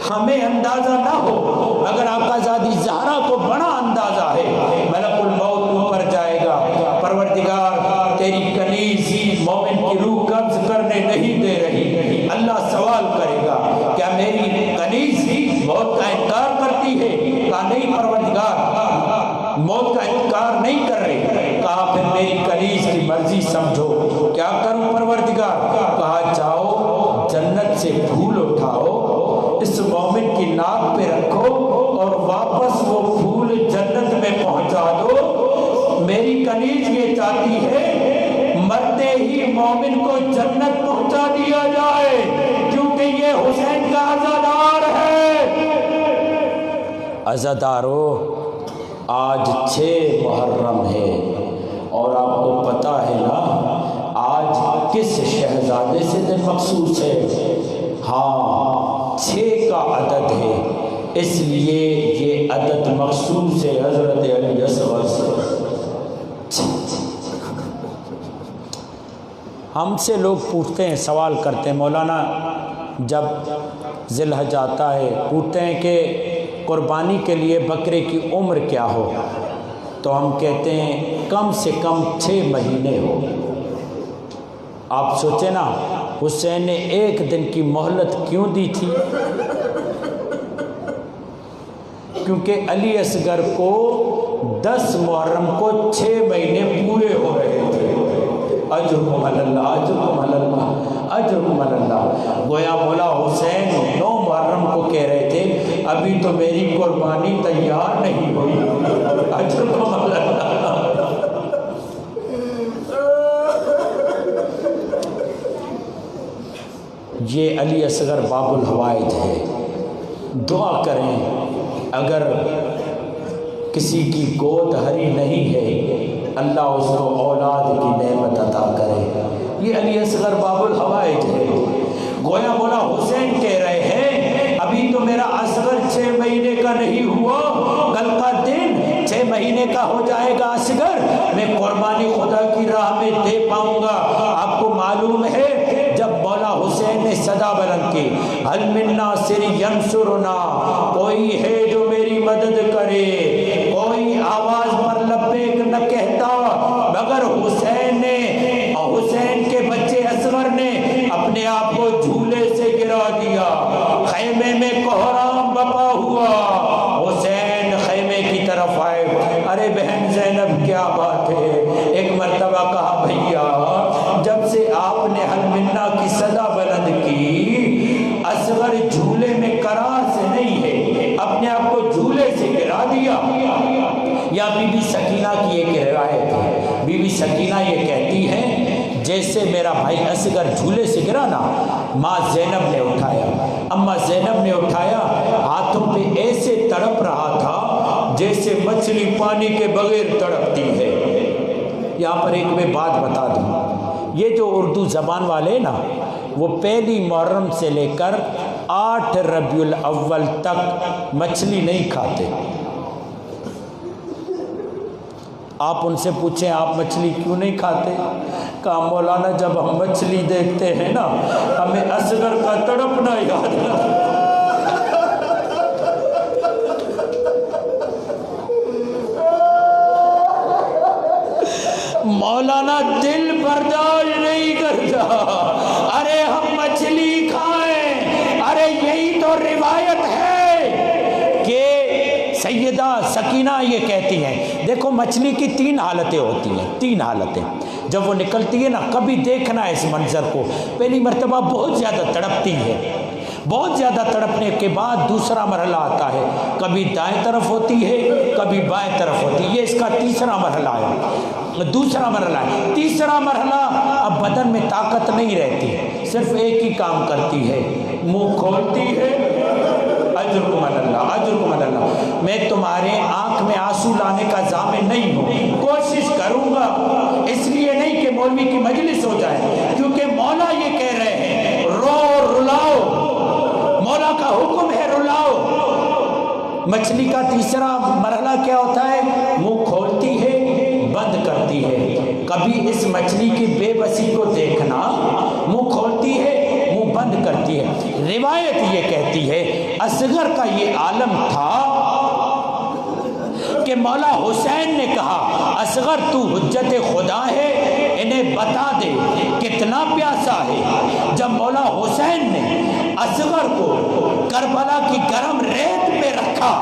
A: ہمیں اندازہ نہ ہو مگر آقا زادی زہرا کو بڑا اندازہ ہے. ملک الموت اوپر جائے گا، پروردگار تیری کنیز مومن کی روح قبض کرنے نہیں دے رہی. اللہ سوال کرے گا کیا میری کنیز موت کا انکار کرتی ہے؟ کہا نہیں پروردگار موت کا انکار نہیں کر رہی. کہا پھر میری کنیز کی مرضی سمجھو، کیا کروں پروردگار؟ اس مومن کی ناک پہ رکھو اور واپس وہ پھول جنت میں پہنچا دو۔ میری کنیز یہ چاہتی ہے مرتے ہی مومن کو جنت پہنچا دیا جائے، کیونکہ یہ حسین کا عزادار ہے۔ عزادارو، آج 6 محرم ہے اور آپ کو پتہ ہے نا آج کس شہزادے سے دن مخصوص ہے؟ ہاں 6 کا عدد ہے، اس لیے یہ عدد مخصوص ہے حضرت علی اصغر سے۔ ہم سے لوگ پوچھتے ہیں، سوال کرتے ہیں، مولانا جب ذی الحجہ آتا ہے پوچھتے ہیں کہ قربانی کے لیے بکرے کی عمر کیا ہو، تو ہم کہتے ہیں کم سے کم 6 مہینے ہو۔ آپ سوچیں نا حسین نے 1 دن کی مہلت کیوں دی تھی؟ کیونکہ علی اصغر کو 10 محرم کو 6 مہینے پورے ہو رہے تھے۔ اجرکم علی اللہ، اجرکم علی اللہ، اجرکم علی اللہ۔ گویا مولا حسین 9 محرم کو کہہ رہے تھے ابھی تو میری قربانی تیار نہیں ہوئی، اجرکم علی اللہ۔ یہ علی اصغر باب الحوائج ہے۔ دعا کریں اگر کسی کی گود ہری نہیں ہے اللہ اس کو اولاد کی نعمت عطا کرے۔ یہ علی اصغر باب الحوائج ہے۔ گویا مولا حسین کہہ رہے ہیں ابھی تو میرا اصغر 6 مہینے کا نہیں ہوا، کل کا دن 6 مہینے کا ہو جائے گا اصغر، میں قربانی خدا کی راہ میں دے پاؤں گا۔ آپ کو معلوم ہے جب مولا حسین نے صدا بلند کی حل من ناصر ینصرنا، کوئی ہے جو میری مدد کرے، کوئی آواز پر لبیک نہ کہتا مگر حسین نے، حسین کے بچے اصغر نے اپنے آپ کو جھولے سے گرا دیا، خیمے میں کوہرام بپا ہوا، حسین خیمے کی طرف آئے، ارے بہن زینب کیا بات ہے؟ ایک مرتبہ کہا بھیا جب سے آپ نے حل منا کی صدا بلند کی اصغر جھولے میں قرار سے نہیں ہے، اپنے آپ کو جھولے سے گرا دیا۔ یا بی بی سکینہ کی ایک روایت ہے، بی بی سکینہ یہ کہتی ہے جیسے میرا بھائی اصغر جھولے سے گرا نا، ماں زینب نے اٹھایا، اماں زینب نے اٹھایا، ہاتھوں پہ ایسے تڑپ رہا تھا جیسے مچھلی پانی کے بغیر تڑپتی ہے۔ یہاں پر ایک میں بات بتا دوں، یہ جو اردو زبان والے نا وہ 1 محرم سے لے کر 8 ربیع الاول تک مچھلی نہیں کھاتے۔ آپ ان سے پوچھیں آپ مچھلی کیوں نہیں کھاتے؟ کہا مولانا جب ہم مچھلی دیکھتے ہیں نا ہمیں اصغر کا تڑپنا یاد آتا ہے۔ مولانا دل برداشت نہیں کرتا، ارے ہم مچھلی کھائیں، ارے یہی تو روایت ہے کہ سیدہ سکینہ یہ کہتی ہیں دیکھو مچھلی کی 3 حالتیں ہوتی ہیں، 3 حالتیں جب وہ نکلتی ہے نا، کبھی دیکھنا اس منظر کو، پہلی مرتبہ بہت زیادہ تڑپتی ہے، بہت زیادہ تڑپنے کے بعد دوسرا مرحلہ آتا ہے، کبھی دائیں طرف ہوتی ہے کبھی بائیں طرف ہوتی ہے، یہ اس کا تیسرا مرحلہ ہے، دوسرا مرحلہ ہے۔ تیسرا مرحلہ اب بدن میں طاقت نہیں رہتی، صرف ایک ہی کام کرتی ہے، منہ کھولتی ہے، اجرکم علی اللہ، اجرکم علی اللہ، میں تمہارے آنکھ میں آنسو لانے کا ضامن نہیں ہوں، کوشش کروں گا، اس لیے نہیں کہ مولوی کی مجلس ہو جائے، کیونکہ مولا یہ کہہ رہے ہیں رو رلاؤ، مولا کا حکم ہے رلاؤ۔ مچھلی کا تیسرا مرحلہ کیا ہوتا ہے؟ منہ کھولتی ہے بند کرتی ہے، کبھی اس مچھلی کی بے بسی کو دیکھنا، منہ کھولتی ہے منہ بند کرتی ہے۔ روایت یہ کہتی ہے اصغر کا یہ عالم تھا کہ مولا حسین نے کہا اصغر تو حجت خدا ہے، انہیں بتا دے کتنا پیاسا ہے۔ جب مولا حسین نے اصغر کو کربلا کی گرم ریت پہ رکھا،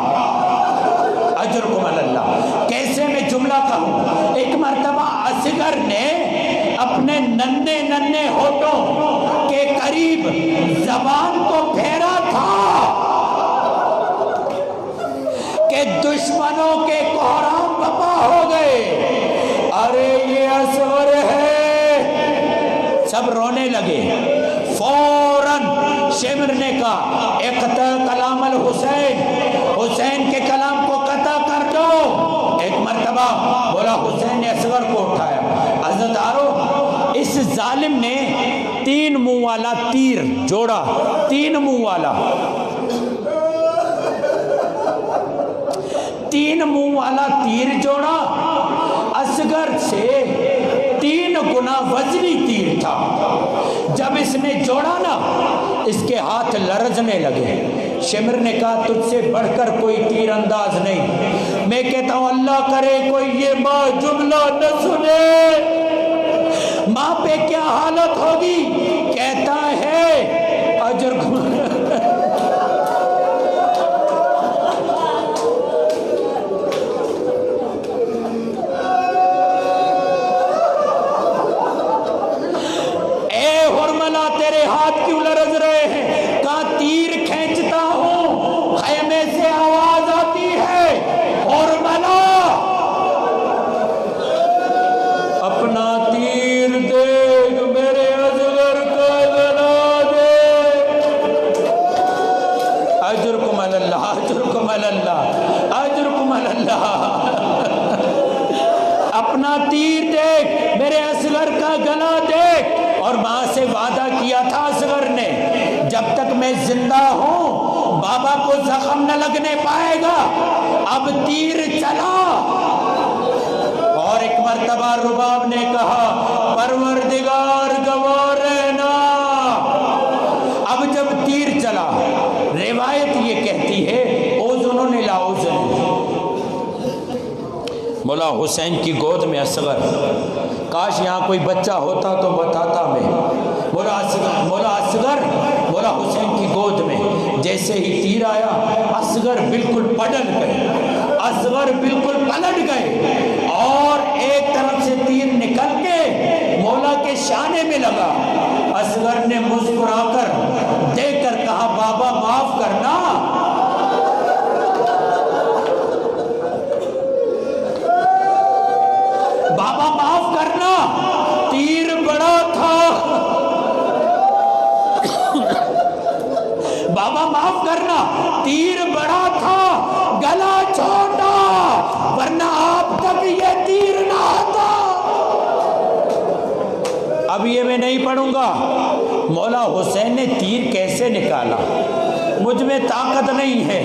A: اجرکم علی اللہ، کیسے میں جملہ کہوں، ایک مرتبہ اصغر نے اپنے ننھے ہونٹوں کے قریب زبان کو پھیرا تھا لگے، فوراً شمر نے کہا اقطع کلام الحسین، حسین کے کلام کو قطع کر دو۔ ایک مرتبہ بولا حسین نے اصغر کو اٹھایا۔ حضرت آرو، اس ظالم نے 3 منہ والا تیر جوڑا، 3 منہ والا، 3 منہ والا تیر جوڑا، اصغر سے 3 گنا وزنی تیر تھا۔ جب اس نے جوڑا نا، اس کے ہاتھ لرزنے لگے۔ شمر نے کہا تجھ سے بڑھ کر کوئی تیر انداز نہیں۔ میں کہتا ہوں اللہ کرے کوئی یہ ماں جملہ نہ سنے، ماں پہ کیا حالت ہوگی؟ کہتا ہے اجر تیرے ہاتھ کیوں لرز رہے ہیں؟ کہا تیر کھینچتا ہوں، خیمے سے آواز آتی ہے حرملا اپنا تیر دیکھ میرے اصغر کا گلا دے۔ اجرکم اللہ، اجرکم اللہ، اجرکم اللہ۔ اپنا تیر دیکھ میرے اصغر کا گلا دیکھ۔ اور ماں سے وعدہ کیا تھا اصغر نے، جب تک میں زندہ ہوں بابا کو زخم نہ لگنے پائے گا۔ اب تیر چلا، اور ایک مرتبہ رباب نے کہا پروردگار گواہ رہنا۔ اب جب تیر چلا، روایت یہ کہتی ہے اوزن الی اوزن، مولا حسین کی گود میں اصغر، کاش یہاں کوئی بچہ ہوتا تو بتاتا میں۔ مولا اصغر مولا حسین کی گود میں، جیسے ہی تیر آیا اصغر بالکل پلٹ گئے، اصغر بالکل پلٹ گئے، اور ایک طرف سے تیر نکل کے مولا کے شانے میں لگا۔ اصغر نے مسکرا کر دیکھ کر کہا بابا معاف کرنا۔ بابا معاف کرنا، تیر بڑا تھا۔ بابا معاف کرنا، تیر بڑا تھا، گلا چھوٹا، ورنہ آپ تک یہ تیر نہ آتا۔ اب یہ میں نہیں پڑھوں گا مولا حسین نے تیر کیسے نکالا، مجھ میں طاقت نہیں ہے،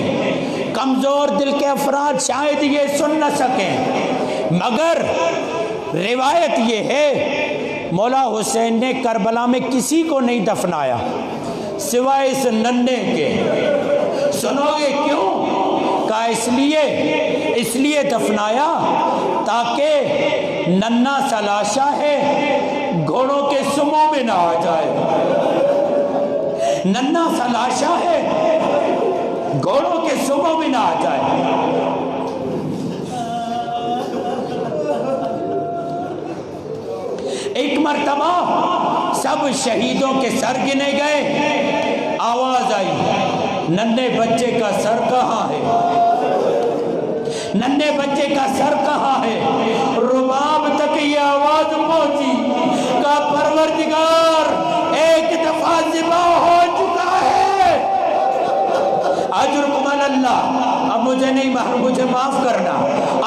A: کمزور دل کے افراد شاید یہ سن نہ سکیں، مگر روایت یہ ہے مولا حسین نے کربلا میں کسی کو نہیں دفنایا سوائے اس ننھے کے۔ سنو گے کیوں؟ کہا اس لیے دفنایا تاکہ ننھا سا لاشا ہے گھوڑوں کے سموں میں نہ آ جائے، ننھا سا لاشا ہے گھوڑوں کے سموں میں نہ آ جائے۔ ایک مرتبہ سب شہیدوں کے سر گنے گئے، آواز آئی ننھے بچے کا سر کہاں ہے، ننھے بچے کا سر کہاں ہے؟ رباب تک یہ آواز پہنچی، کہا پروردگار ایک دفعہ ذبح ہو چکا ہے، اجرکم اللہ، اب مجھے نہیں مجھے معاف کرنا،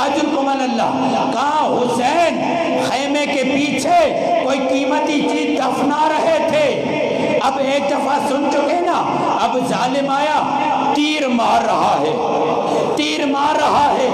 A: اجرکم اللہ۔ کہا حسین خیمے کے پیچھے کوئی قیمتی چیز دفنا رہے تھے، اب ایک دفعہ سن چکے نا، اب ظالم آیا تیر مار رہا ہے، تیر مار رہا ہے،